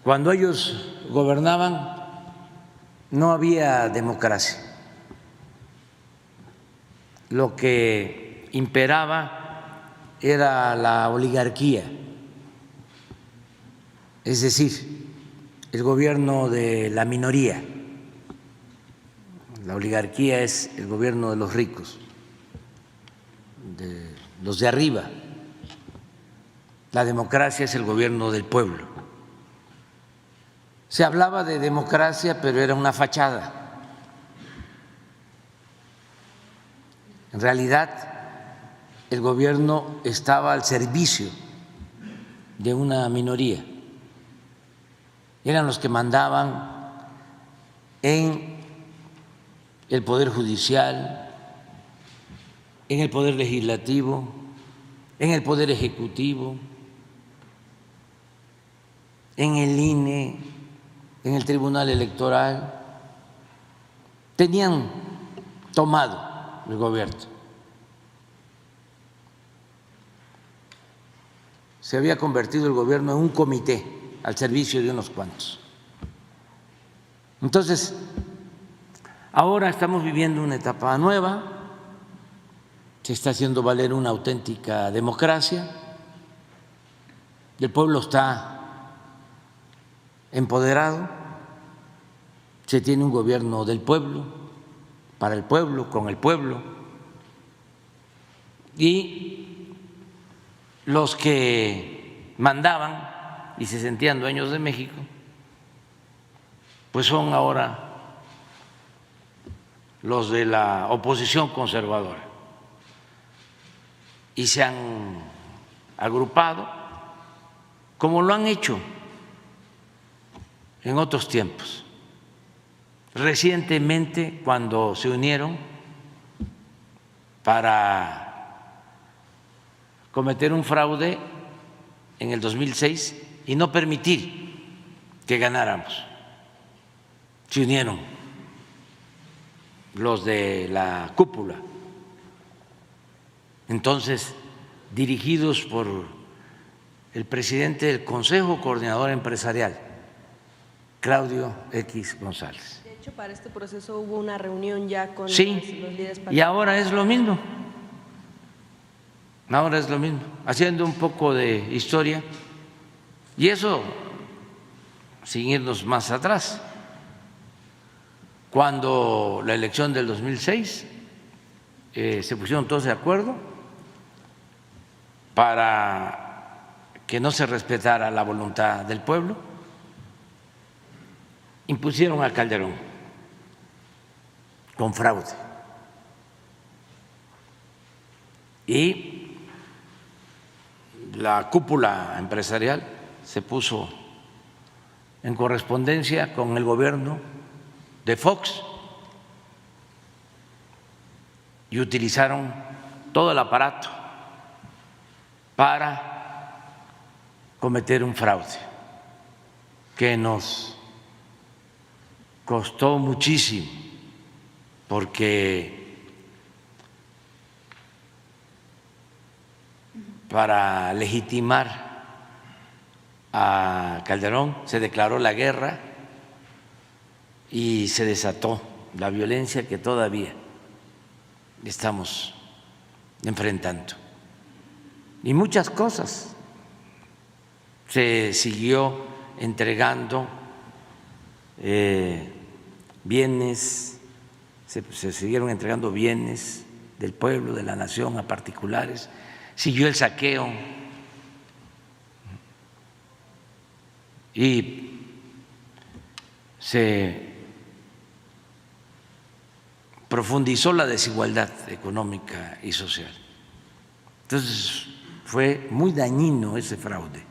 Cuando ellos gobernaban no había democracia. Lo que imperaba era la oligarquía, es decir, el gobierno de la minoría. La oligarquía es el gobierno de los ricos, de los de arriba. La democracia es el gobierno del pueblo. Se hablaba de democracia, pero era una fachada. En realidad, el gobierno estaba al servicio de una minoría. Eran los que mandaban en el Poder Judicial, en el Poder Legislativo, en el Poder Ejecutivo, en el INE, en el Tribunal Electoral. Tenían tomado el gobierno. Se había convertido el gobierno en un comité al servicio de unos cuantos. Entonces, ahora estamos viviendo una etapa nueva, se está haciendo valer una auténtica democracia, el pueblo está empoderado, se tiene un gobierno del pueblo, para el pueblo, con el pueblo, y los que mandaban y se sentían dueños de México, pues son ahora los de la oposición conservadora y se han agrupado como lo han hecho en otros tiempos. Recientemente, cuando se unieron para cometer un fraude en el 2006 y no permitir que ganáramos, se unieron los de la cúpula, entonces dirigidos por el presidente del Consejo Coordinador Empresarial, Claudio X González. De hecho, para este proceso hubo una reunión ya con sí, los líderes partidarios. Y ahora es lo mismo. Ahora es lo mismo. Haciendo un poco de historia, y eso sin irnos más atrás. Cuando la elección del 2006 se pusieron todos de acuerdo para que no se respetara la voluntad del pueblo, impusieron a Calderón con fraude y la cúpula empresarial se puso en correspondencia con el gobierno de Fox y utilizaron todo el aparato para cometer un fraude que nos costó muchísimo, porque para legitimar a Calderón se declaró la guerra y se desató la violencia que todavía estamos enfrentando. Y muchas cosas. Se siguió entregando bienes, se siguieron entregando bienes del pueblo, de la nación a particulares, siguió el saqueo y se profundizó la desigualdad económica y social. Entonces fue muy dañino ese fraude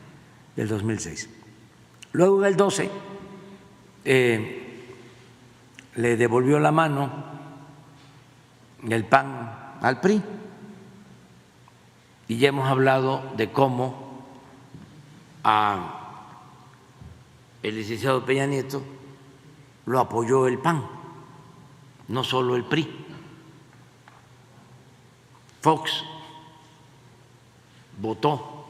del 2006. Luego el 12 le devolvió la mano el PAN al PRI y ya hemos hablado de cómo a el licenciado Peña Nieto lo apoyó el PAN, no solo el PRI. Fox votó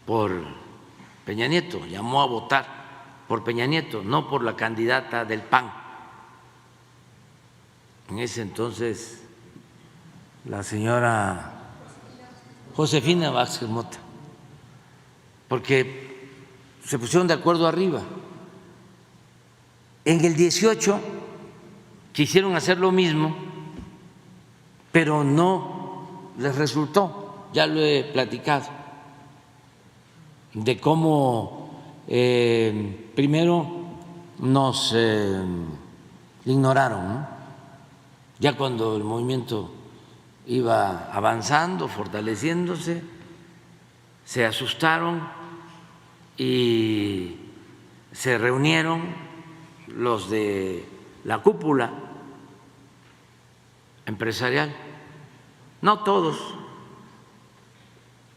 por Peña Nieto, llamó a votar por Peña Nieto, no por la candidata del PAN. En ese entonces, la señora Josefina Vázquez Mota, porque se pusieron de acuerdo arriba. En el 18 quisieron hacer lo mismo, pero no les resultó, ya lo he platicado, de cómo primero nos ignoraron, ¿no? Ya cuando el movimiento iba avanzando, fortaleciéndose, se asustaron y se reunieron los de la cúpula empresarial, no todos,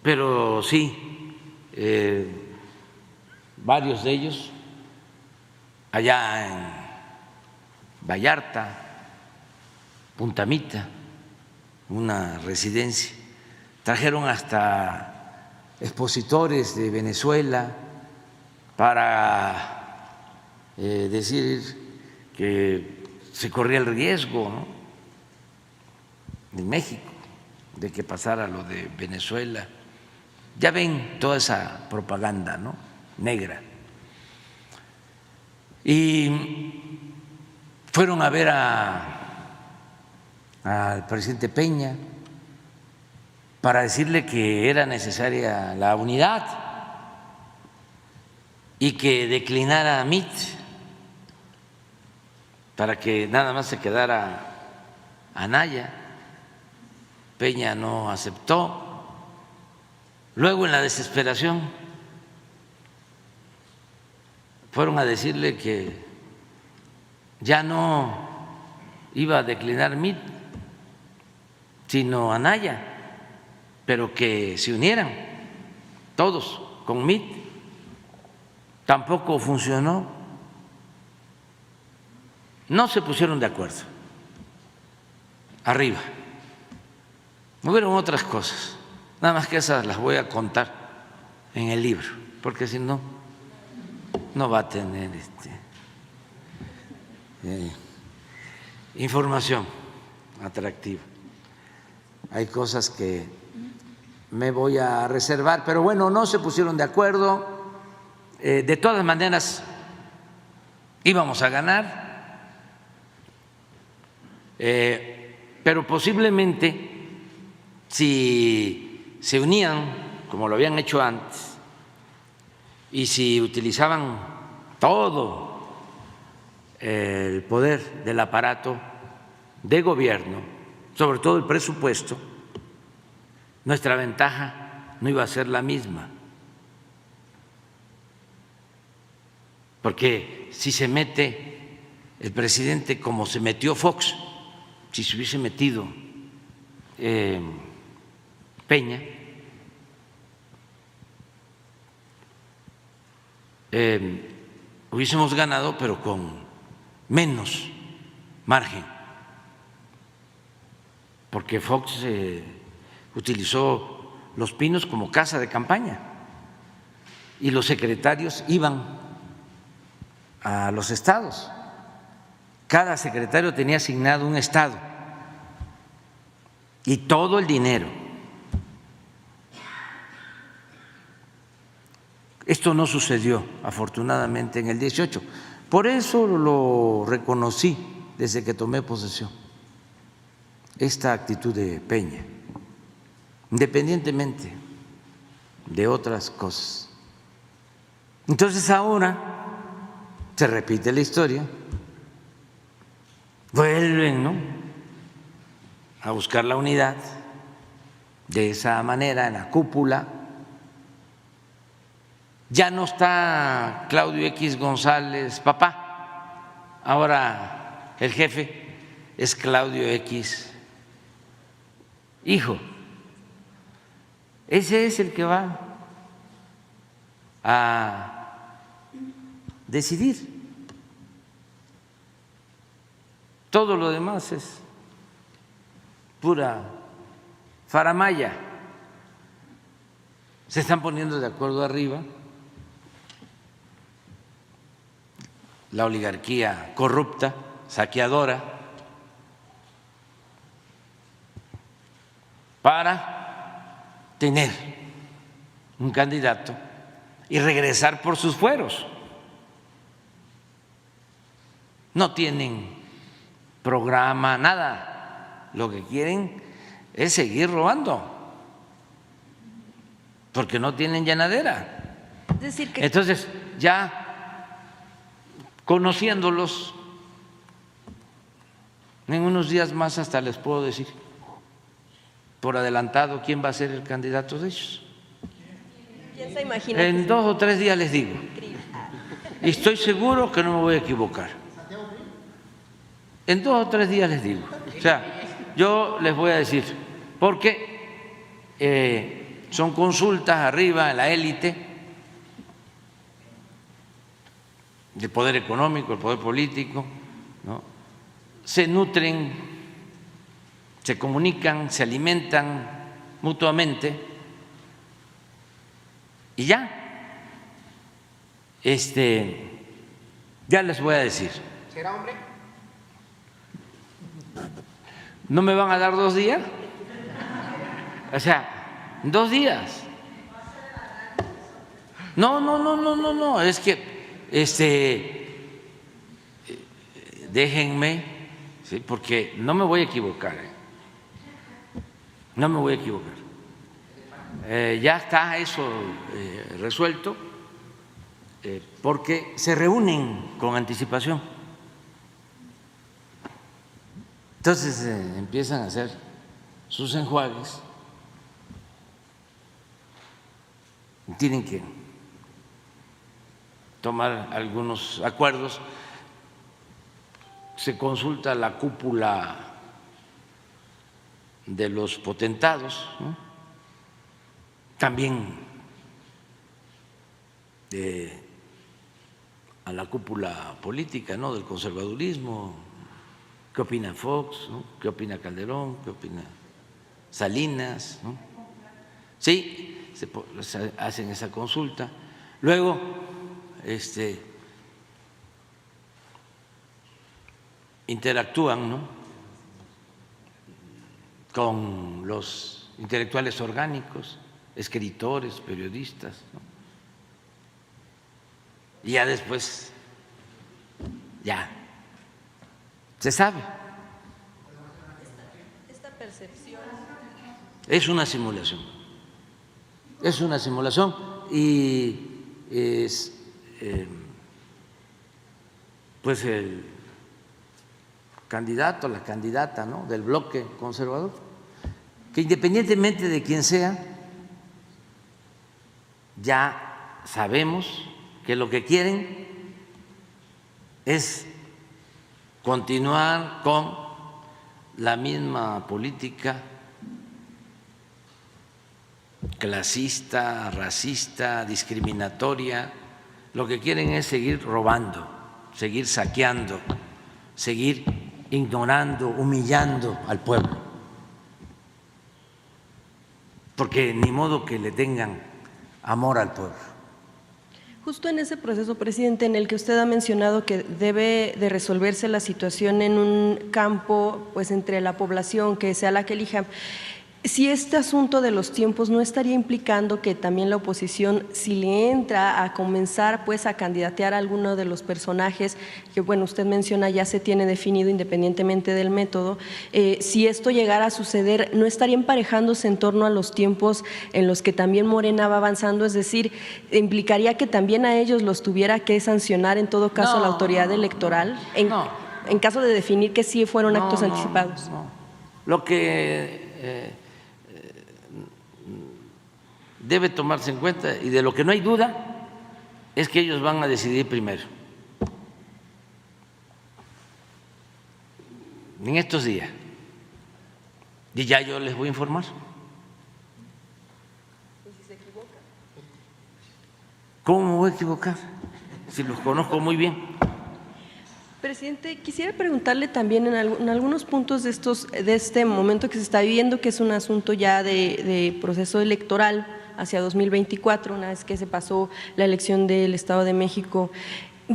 pero sí varios de ellos, allá en Vallarta, Punta Mita, una residencia, trajeron hasta expositores de Venezuela para decir que se corría el riesgo, ¿no?, en México de que pasara lo de Venezuela. Ya ven toda esa propaganda, ¿no?, negra. Y fueron a ver al presidente Peña para decirle que era necesaria la unidad y que declinara MIT para que nada más se quedara Anaya. Peña no aceptó. Luego, en la desesperación, fueron a decirle que ya no iba a declinar MIT, sino Anaya, pero que se unieran todos con MIT. Tampoco funcionó. No se pusieron de acuerdo. Arriba. Hubieron otras cosas, nada más que esas las voy a contar en el libro, porque si no, no va a tener información atractiva. Hay cosas que me voy a reservar, pero bueno, no se pusieron de acuerdo. De todas maneras, íbamos a ganar, pero posiblemente, si se unían como lo habían hecho antes y si utilizaban todo el poder del aparato de gobierno, sobre todo el presupuesto, nuestra ventaja no iba a ser la misma. Porque si se mete el presidente como se metió Fox, si se hubiese metido Peña, hubiésemos ganado, pero con menos margen, porque Fox utilizó Los Pinos como casa de campaña y los secretarios iban a los estados. Cada secretario tenía asignado un estado y todo el dinero. Esto no sucedió, afortunadamente, en el 18. Por eso lo reconocí desde que tomé posesión, esta actitud de Peña, independientemente de otras cosas. Entonces ahora se repite la historia, vuelven, ¿no?, a buscar la unidad de esa manera en la cúpula. Ya no está Claudio X González, papá, ahora el jefe es Claudio X, hijo. Ese es el que va a decidir. Todo lo demás es pura faramaya. Se están poniendo de acuerdo arriba la oligarquía corrupta, saqueadora, para tener un candidato y regresar por sus fueros. No tienen programa, nada. Lo que quieren es seguir robando, porque no tienen llenadera. Es decir, que Entonces, ya conociéndolos, en unos días más hasta les puedo decir por adelantado quién va a ser el candidato de ellos. ¿quién se imagina? que En se 2 o 3 días les digo. inscribe? Y estoy seguro que no me voy a equivocar. En 2 o 3 días les digo. O sea, yo les voy a decir, porque son consultas arriba en la élite del poder económico, el poder político, ¿no? Se nutren, se comunican, se alimentan mutuamente y ya, ya les voy a decir. ¿Será hombre? ¿No me van a dar 2 días? O sea, 2 días. No, es que déjenme, ¿sí? Porque no me voy a equivocar, no me voy a equivocar. Ya está eso resuelto, porque se reúnen con anticipación. Entonces empiezan a hacer sus enjuagues, tienen que tomar algunos acuerdos, se consulta la cúpula de los potentados, ¿no? También a la cúpula política, ¿no? Del conservadurismo. ¿Qué opina Fox? ¿No? ¿Qué opina Calderón? ¿Qué opina Salinas? ¿No? Sí, se hacen esa consulta. Luego, interactúan, ¿no? Con los intelectuales orgánicos, escritores, periodistas, ¿no? Y ya después, ya se sabe. Esta percepción. Es una simulación. Es una simulación y es pues el candidato, la candidata, ¿no? Del bloque conservador, que independientemente de quién sea, ya sabemos que lo que quieren es continuar con la misma política clasista, racista, discriminatoria. Lo que quieren es seguir robando, seguir saqueando, seguir ignorando, humillando al pueblo, porque ni modo que le tengan amor al pueblo. Justo en ese proceso, presidente, en el que usted ha mencionado que debe de resolverse la situación en un campo, pues entre la población que sea la que elija, si este asunto de los tiempos no estaría implicando que también la oposición, si le entra a comenzar pues a candidatear a alguno de los personajes que, bueno, usted menciona ya se tiene definido independientemente del método, si esto llegara a suceder, ¿no estaría emparejándose en torno a los tiempos en los que también Morena va avanzando? Es decir, ¿implicaría que también a ellos los tuviera que sancionar en todo caso la autoridad electoral en caso de definir que sí fueron actos anticipados? No. Lo que debe tomarse en cuenta y de lo que no hay duda es que ellos van a decidir primero. En estos días. Y ya yo les voy a informar. ¿Y si se equivoca? ¿Cómo me voy a equivocar? Si los conozco muy bien. Presidente, quisiera preguntarle también en algunos puntos de este momento que se está viviendo, que es un asunto ya de proceso electoral hacia 2024, una vez que se pasó la elección del Estado de México.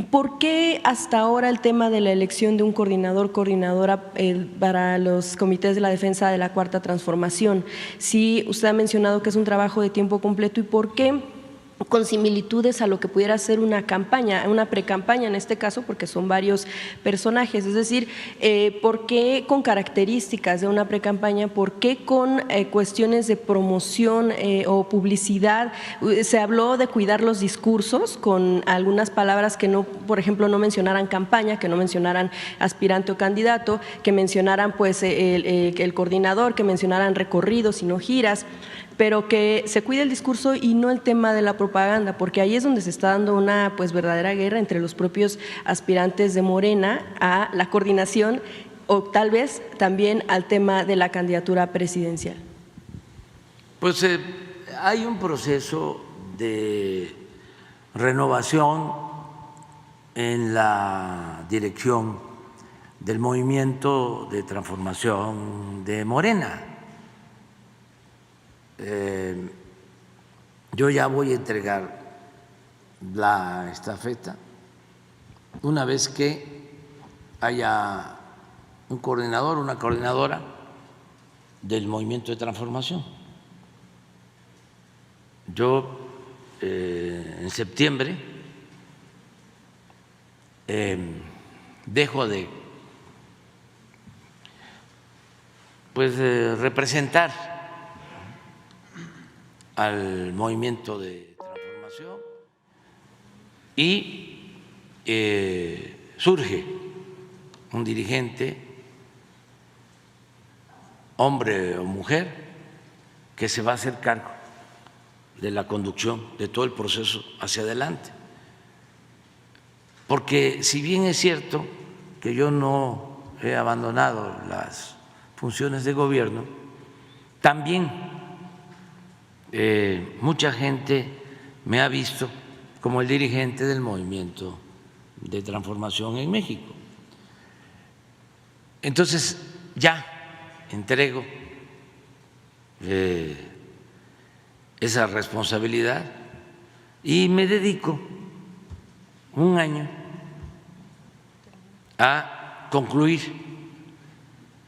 ¿Por qué hasta ahora el tema de la elección de un coordinador, coordinadora para los comités de la defensa de la Cuarta Transformación? Sí, usted ha mencionado que es un trabajo de tiempo completo, ¿y por qué con similitudes a lo que pudiera ser una campaña, una precampaña en este caso, porque son varios personajes? Es decir, ¿por qué con características de una precampaña? ¿Por qué con cuestiones de promoción o publicidad? Se habló de cuidar los discursos con algunas palabras que no, por ejemplo, no mencionaran campaña, que no mencionaran aspirante o candidato, que mencionaran pues el coordinador, que mencionaran recorridos y no giras, pero que se cuide el discurso y no el tema de la propaganda, porque ahí es donde se está dando una pues verdadera guerra entre los propios aspirantes de Morena a la coordinación o tal vez también al tema de la candidatura presidencial. Pues hay un proceso de renovación en la dirección del movimiento de transformación de Morena. Yo ya voy a entregar la estafeta una vez que haya un coordinador, una coordinadora del movimiento de transformación. Yo en septiembre dejo de representar al movimiento de transformación y surge un dirigente, hombre o mujer, que se va a hacer cargo de la conducción de todo el proceso hacia adelante. Porque si bien es cierto que yo no he abandonado las funciones de gobierno, también mucha gente me ha visto como el dirigente del movimiento de transformación en México. Entonces ya entrego esa responsabilidad y me dedico un año a concluir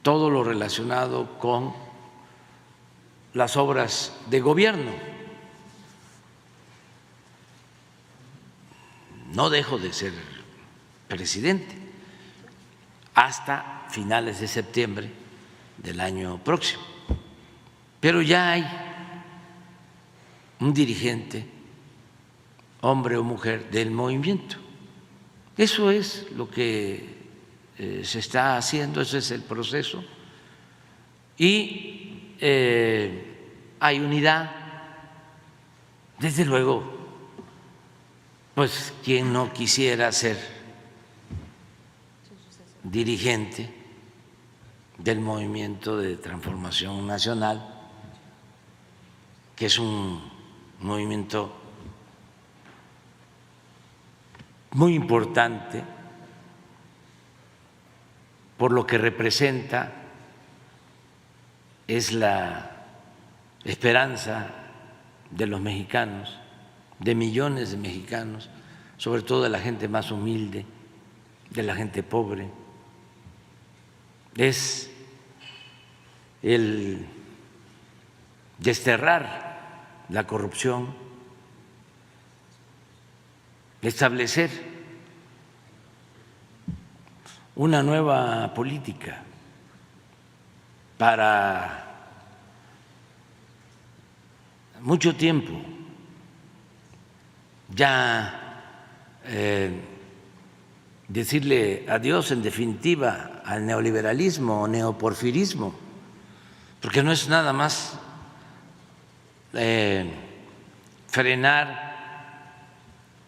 todo lo relacionado con las obras de gobierno. No dejo de ser presidente hasta finales de septiembre del año próximo, pero ya hay un dirigente, hombre o mujer, del movimiento. Eso es lo que se está haciendo, ese es el proceso, y hay unidad. Desde luego, pues quien no quisiera ser dirigente del Movimiento de Transformación Nacional, que es un movimiento muy importante por lo que representa, es la esperanza de los mexicanos, de millones de mexicanos, sobre todo de la gente más humilde, de la gente pobre. Es el desterrar la corrupción, establecer una nueva política para mucho tiempo. Ya decirle adiós en definitiva al neoliberalismo o neoporfirismo, porque no es nada más frenar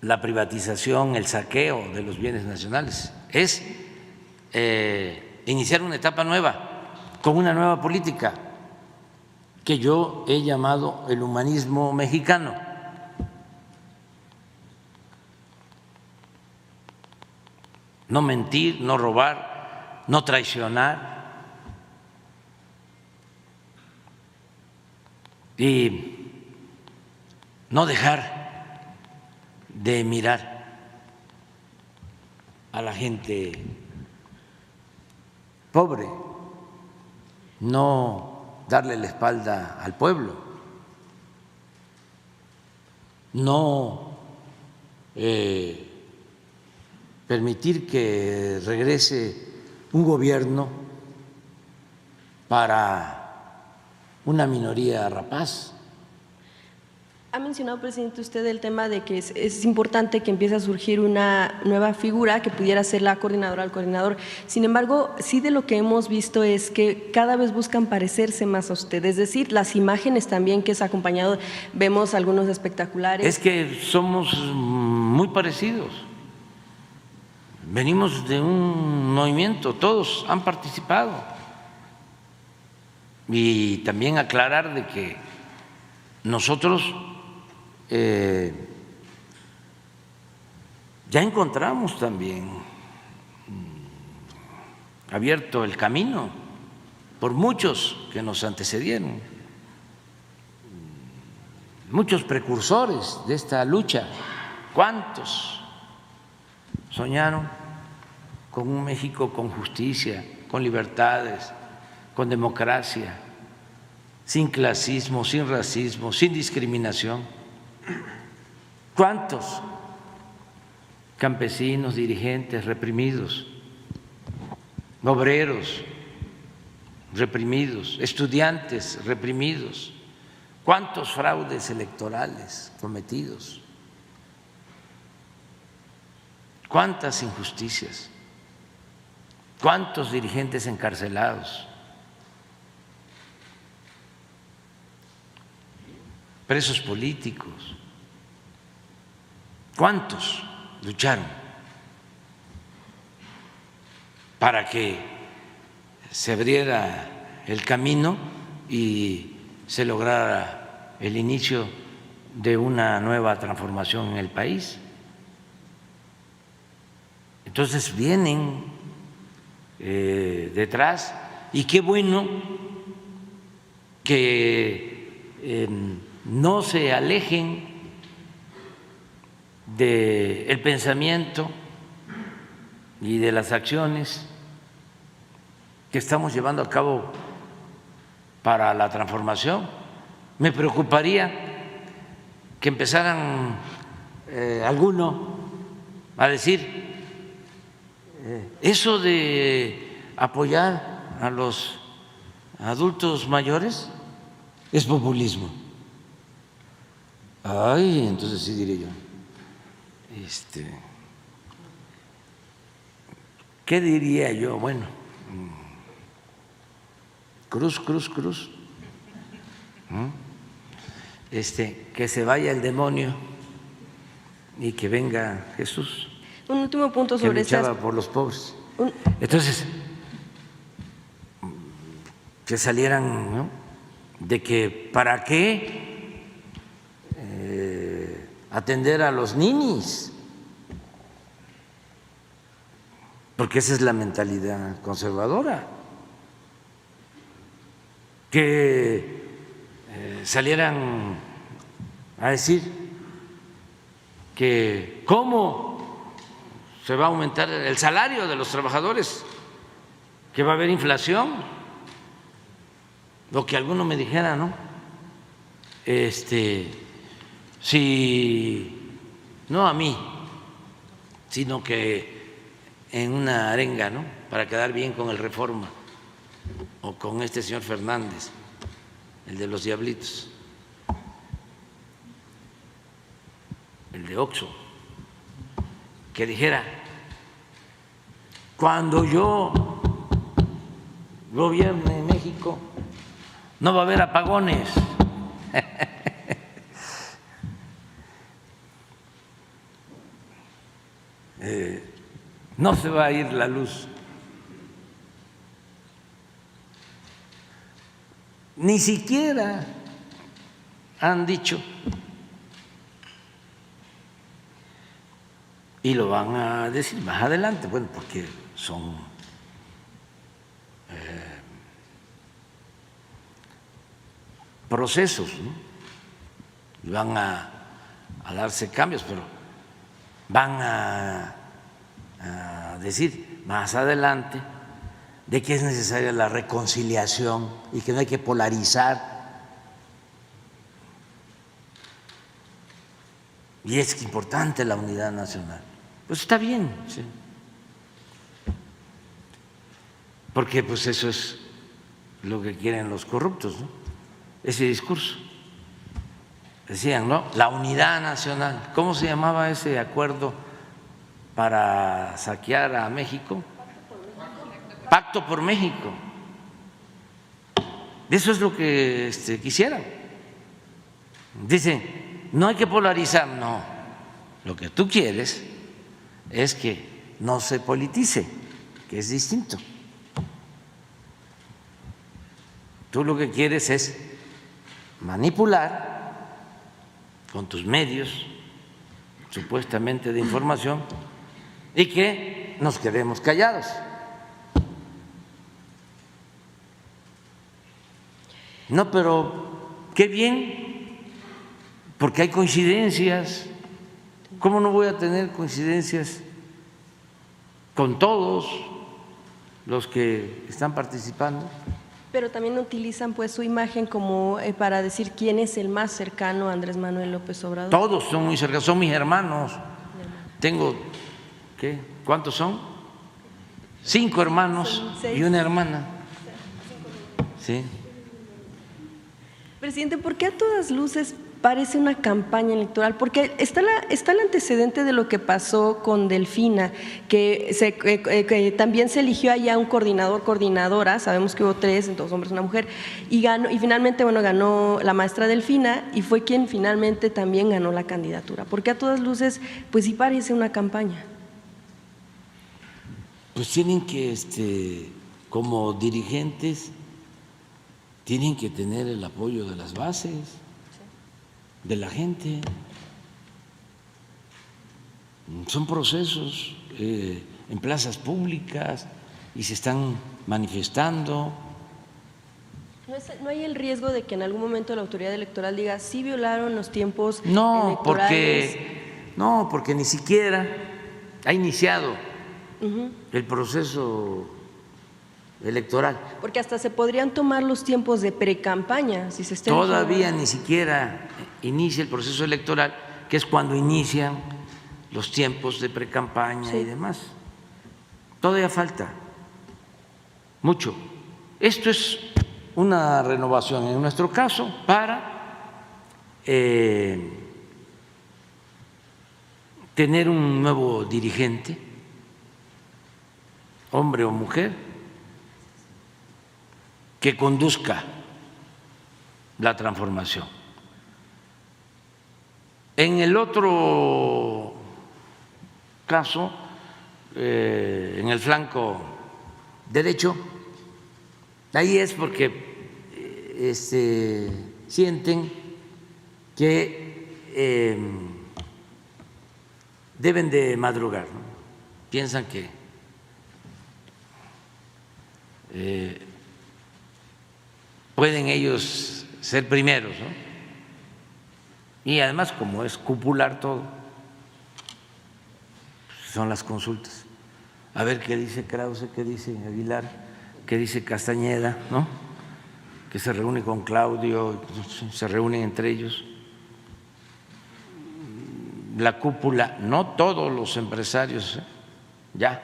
la privatización, el saqueo de los bienes nacionales, es iniciar una etapa nueva, con una nueva política que yo he llamado el humanismo mexicano. No mentir, no robar, no traicionar y no dejar de mirar a la gente pobre, no darle la espalda al pueblo, no permitir que regrese un gobierno para una minoría rapaz. Ha mencionado, presidente, usted el tema de que es importante que empiece a surgir una nueva figura que pudiera ser la coordinadora al coordinador. Sin embargo, sí de lo que hemos visto es que cada vez buscan parecerse más a usted. Es decir, las imágenes también que es acompañado, vemos algunos espectaculares. Es que somos muy parecidos. Venimos de un movimiento, todos han participado. Y también aclarar de que nosotros ya encontramos también abierto el camino por muchos que nos antecedieron, muchos precursores de esta lucha. ¿Cuántos soñaron con un México con justicia, con libertades, con democracia, sin clasismo, sin racismo, sin discriminación? ¿Cuántos campesinos, dirigentes reprimidos, obreros reprimidos, estudiantes reprimidos? ¿Cuántos fraudes electorales cometidos? ¿Cuántas injusticias? ¿Cuántos dirigentes encarcelados? Presos políticos. ¿Cuántos lucharon para que se abriera el camino y se lograra el inicio de una nueva transformación en el país? Entonces vienen detrás, y qué bueno que no se alejen del pensamiento y de las acciones que estamos llevando a cabo para la transformación. Me preocuparía que empezaran algunos a decir eso de apoyar a los adultos mayores es populismo. Ay, entonces sí diré yo, ¿qué diría yo? Bueno, cruz, cruz, cruz. Que se vaya el demonio y que venga Jesús. Un último punto que sobre luchaba por los pobres. Entonces, que salieran, ¿no?, de que para qué atender a los ninis, porque esa es la mentalidad conservadora. Que salieran a decir que cómo se va a aumentar el salario de los trabajadores, que va a haber inflación. Lo que alguno me dijera, ¿no? Si no a mí, sino que en una arenga, ¿no?, para quedar bien con el Reforma o con este señor Fernández, el de los Diablitos, el de Oxxo, que dijera: cuando yo gobierne en México no va a haber apagones. No se va a ir la luz. Ni siquiera han dicho, y lo van a decir más adelante, bueno, porque son procesos, ¿no?, y van a darse cambios, pero van a a decir más adelante de que es necesaria la reconciliación y que no hay que polarizar. Y es importante la unidad nacional. Pues está bien, sí. Porque pues eso es lo que quieren los corruptos, ¿no? Ese discurso. Decían, ¿no? La unidad nacional. ¿Cómo se llamaba ese acuerdo para saquear a México? Pacto por México. Eso es lo que quisieran. Dicen, no hay que polarizar, no. Lo que tú quieres es que no se politice, que es distinto. Tú lo que quieres es manipular con tus medios supuestamente de información y que nos quedemos callados. No, pero qué bien, porque hay coincidencias. ¿Cómo no voy a tener coincidencias con todos los que están participando? Pero también utilizan pues su imagen como para decir quién es el más cercano a Andrés Manuel López Obrador. Todos son muy cercanos, son mis hermanos. Tengo, ¿qué? ¿Cuántos son? 5 hermanos y una hermana. Sí. Presidente, ¿por qué a todas luces parece una campaña electoral? Porque está el antecedente de lo que pasó con Delfina, que también se eligió allá un coordinador, coordinadora, sabemos que hubo 3, 2 hombres, una mujer, y finalmente ganó la maestra Delfina y fue quien finalmente también ganó la candidatura. ¿Por qué a todas luces pues sí parece una campaña? Pues tienen que, como dirigentes, tienen que tener el apoyo de las bases, de la gente. Son procesos en plazas públicas y se están manifestando. ¿No hay el riesgo de que en algún momento la autoridad electoral diga sí violaron los tiempos electorales? No, porque ni siquiera ha iniciado el proceso electoral. Porque hasta se podrían tomar los tiempos de precampaña si se está Todavía ni siquiera inicia el proceso electoral, que es cuando inician los tiempos de precampaña y demás. Todavía falta mucho. Esto es una renovación, en nuestro caso, para tener un nuevo dirigente, hombre o mujer, que conduzca la transformación. En el otro caso, en el flanco derecho, ahí es porque sienten que deben de madrugar, ¿no? Piensan que pueden ellos ser primeros, ¿no? Y además, como es cupular todo, son las consultas. A ver qué dice Krause, qué dice Aguilar, qué dice Castañeda, ¿no? Que se reúne con Claudio, se reúnen entre ellos. La cúpula, no todos los empresarios, ya.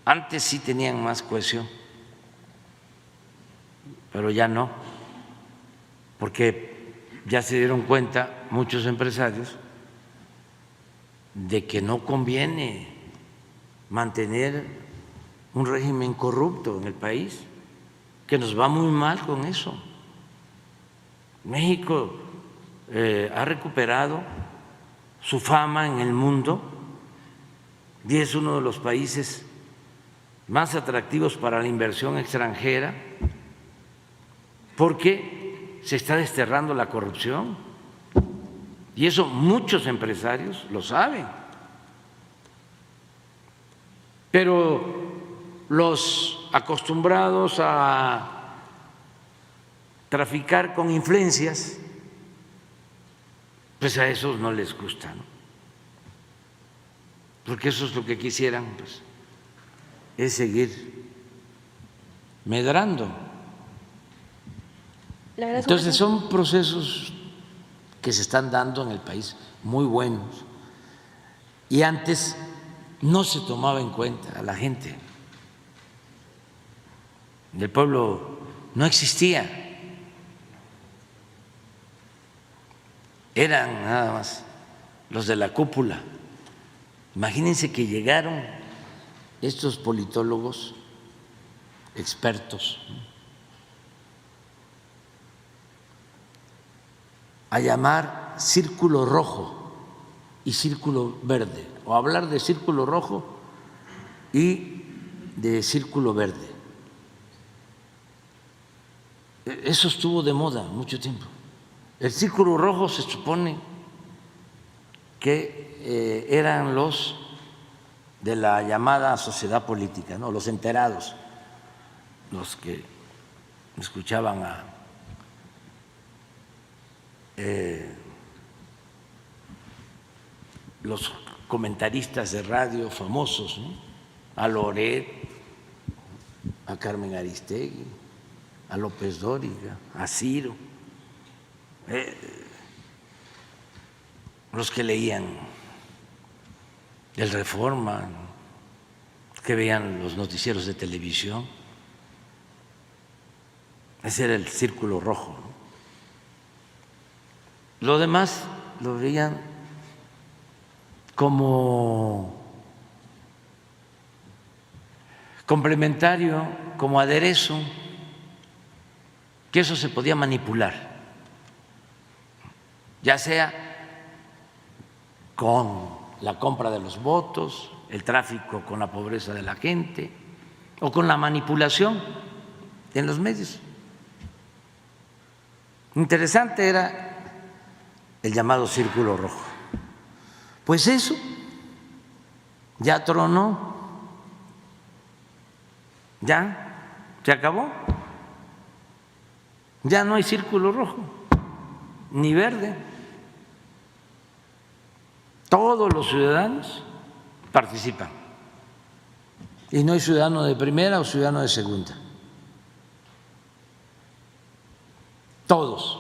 Antes sí tenían más cohesión, pero ya no, porque ya se dieron cuenta muchos empresarios de que no conviene mantener un régimen corrupto en el país, que nos va muy mal con eso. México ha recuperado su fama en el mundo y es uno de los países más atractivos para la inversión extranjera, porque se está desterrando la corrupción y eso muchos empresarios lo saben. Pero los acostumbrados a traficar con influencias, pues a esos no les gusta, ¿no? porque eso es lo que quisieran, pues, es seguir medrando. Entonces son procesos que se están dando en el país muy buenos, y antes no se tomaba en cuenta a la gente. El pueblo no existía, eran nada más los de la cúpula. Imagínense que llegaron estos politólogos expertos a llamar círculo rojo y círculo verde, o hablar de círculo rojo y de círculo verde. Eso estuvo de moda mucho tiempo. El círculo rojo se supone que eran los de la llamada sociedad política, ¿no? Los enterados, los que escuchaban a los comentaristas de radio famosos, ¿no? A Loret, a Carmen Aristegui, a López Dóriga, a Ciro, los que leían el Reforma, que veían los noticieros de televisión. Ese era el círculo rojo, ¿no? Lo demás lo veían como complementario, como aderezo, que eso se podía manipular, ya sea con la compra de los votos, el tráfico con la pobreza de la gente o con la manipulación en los medios. Interesante era el llamado círculo rojo. Pues eso ya tronó, ya se acabó, ya no hay círculo rojo ni verde. Todos los ciudadanos participan y no hay ciudadano de primera o ciudadano de segunda. Todos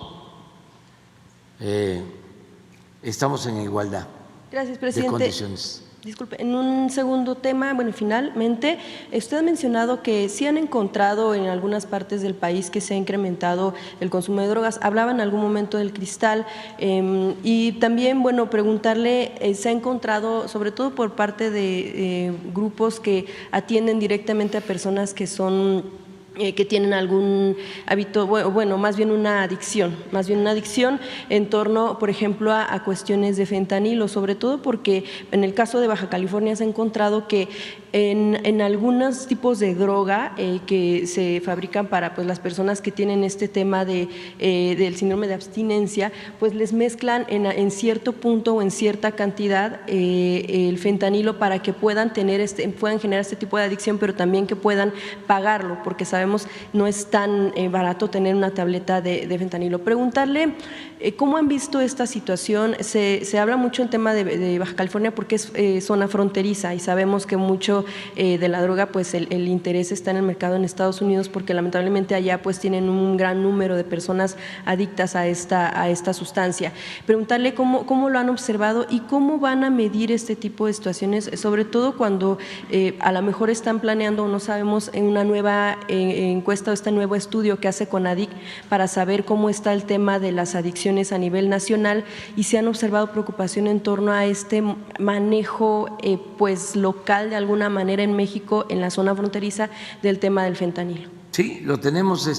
estamos en igualdad. Gracias, presidente. De condiciones. Disculpe, en un segundo tema, bueno, finalmente, usted ha mencionado que sí han encontrado en algunas partes del país que se ha incrementado el consumo de drogas. Hablaba en algún momento del cristal y también, bueno, preguntarle, ¿se ha encontrado, sobre todo por parte de grupos que atienden directamente a personas que son que tienen algún hábito, bueno, más bien una adicción en torno, por ejemplo, a cuestiones de fentanilo, sobre todo porque en el caso de Baja California se ha encontrado que en algunos tipos de droga que se fabrican para pues las personas que tienen este tema del síndrome de abstinencia, pues les mezclan en cierto punto o en cierta cantidad el fentanilo para que puedan generar este tipo de adicción, pero también que puedan pagarlo, porque sabemos no es tan barato tener una tableta de fentanilo. Preguntarle cómo han visto esta situación. Se habla mucho en tema de Baja California porque es zona fronteriza y sabemos que mucho de la droga, pues el interés está en el mercado en Estados Unidos, porque lamentablemente allá pues tienen un gran número de personas adictas a esta sustancia. Preguntarle cómo lo han observado y cómo van a medir este tipo de situaciones, sobre todo cuando a lo mejor están planeando, o no sabemos, en una nueva encuesta o este nuevo estudio que hace CONADIC para saber cómo está el tema de las adicciones a nivel nacional, y se han observado preocupación en torno a este manejo pues local de alguna manera en México, en la zona fronteriza, del tema del fentanilo. Sí, lo tenemos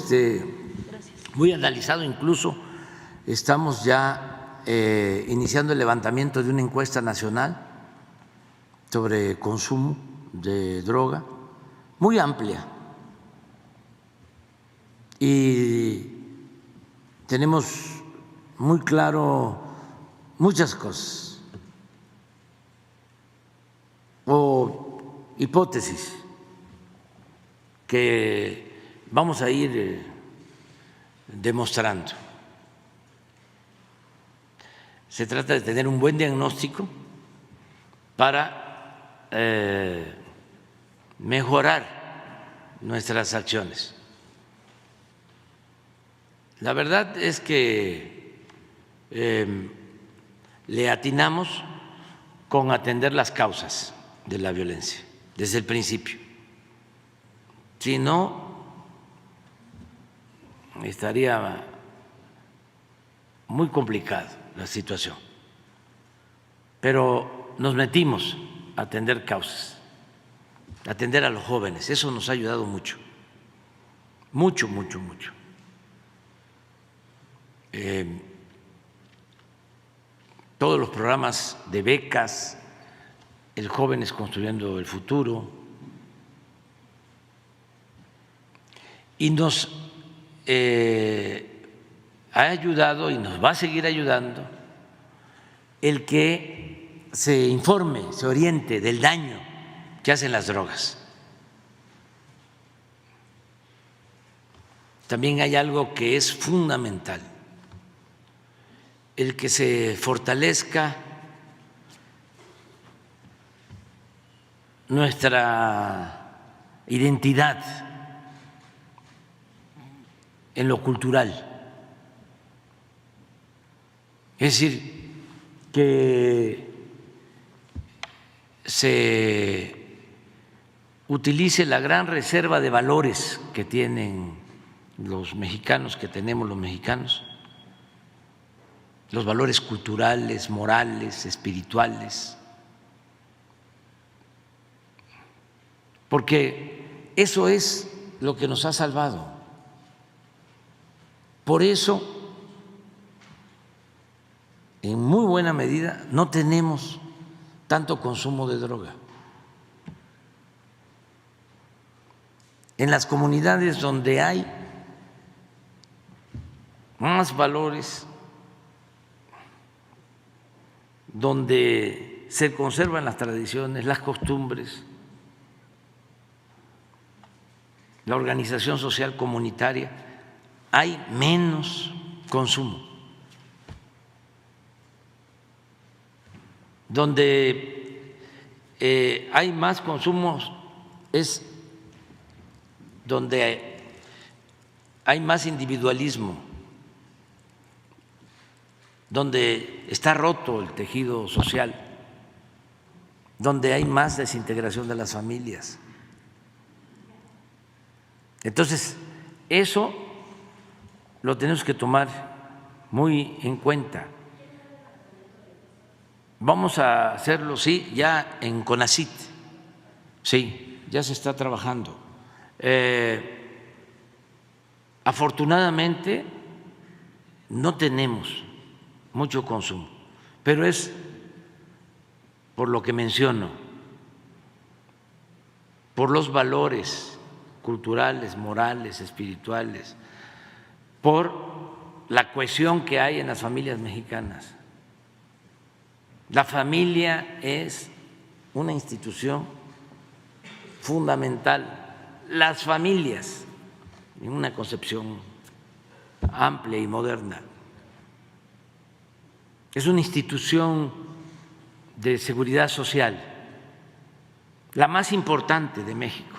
muy analizado, incluso estamos ya iniciando el levantamiento de una encuesta nacional sobre consumo de droga, muy amplia, y tenemos muy claro muchas cosas o hipótesis que vamos a ir demostrando. Se trata de tener un buen diagnóstico para mejorar nuestras acciones. La verdad es que le atinamos con atender las causas de la violencia desde el principio. Si no, estaría muy complicada la situación. Pero nos metimos a atender causas, a atender a los jóvenes. Eso nos ha ayudado mucho, mucho, mucho, mucho. Todos los programas de becas, el Jóvenes Construyendo el Futuro, y nos ha ayudado y nos va a seguir ayudando el que se informe, se oriente del daño que hacen las drogas. También hay algo que es fundamental: el que se fortalezca nuestra identidad en lo cultural. Es decir, que se utilice la gran reserva de valores que tienen los mexicanos, que tenemos los mexicanos, los valores culturales, morales, espirituales, porque eso es lo que nos ha salvado. Por eso, en muy buena medida, no tenemos tanto consumo de droga. En las comunidades donde hay más valores, donde se conservan las tradiciones, las costumbres, la organización social comunitaria, hay menos consumo. Donde hay más consumo es donde hay más individualismo, donde está roto el tejido social, donde hay más desintegración de las familias. Entonces, eso lo tenemos que tomar muy en cuenta. Vamos a hacerlo, sí, ya en CONACYT, sí, ya se está trabajando. Afortunadamente no tenemos mucho consumo, pero es por lo que menciono, por los valores culturales, morales, espirituales, por la cohesión que hay en las familias mexicanas. La familia es una institución fundamental. Las familias, en una concepción amplia y moderna, es una institución de seguridad social, la más importante de México.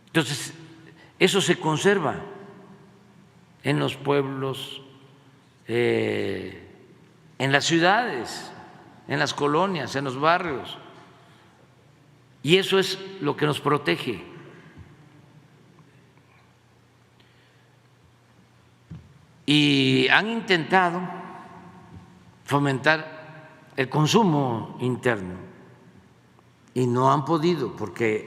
Entonces, eso se conserva en los pueblos, en las ciudades, en las colonias, en los barrios, y eso es lo que nos protege. Y han intentado fomentar el consumo interno y no han podido, porque